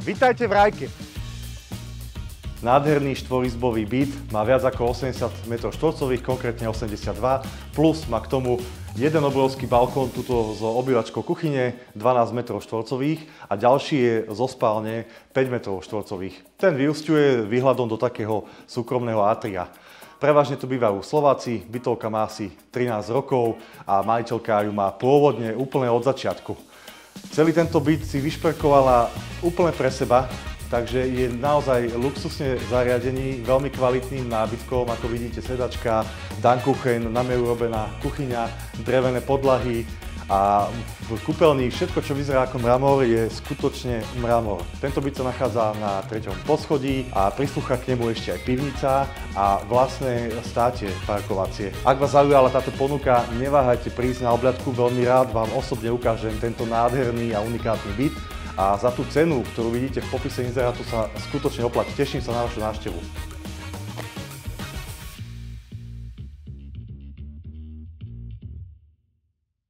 Vitajte v Rajke. Nádherný štvorizbový byt, má viac ako 80 m2, konkrétne 82, plus má k tomu jeden obrovský balkón tuto s obývačkou kuchyne, 12 m2 a ďalší je zo spálne 5 m2. Ten vyúsťuje výhľadom do takého súkromného atria. Prevažne tu bývajú Slováci, bytovka má asi 13 rokov a majiteľka ju má pôvodne úplne od začiatku. Celý tento byt si vyšperkovala úplne pre seba, takže je naozaj luxusne zariadený, veľmi kvalitným nábytkom, ako vidíte sedačka, Dankuchen, nami urobená kuchyňa, drevené podlahy a v kúpeľni všetko, čo vyzerá ako mramor, je skutočne mramor. Tento byt sa nachádza na 3. poschodí a prislúcha k nemu ešte aj pivnica a vlastné státie parkovacie. Ak vás zaujala táto ponuka, neváhajte prísť na obľadku, veľmi rád vám osobne ukážem tento nádherný a unikátny byt. A za tú cenu, ktorú vidíte v popise inzerátu, sa skutočne oplatí. Teším sa na vašu návštevu.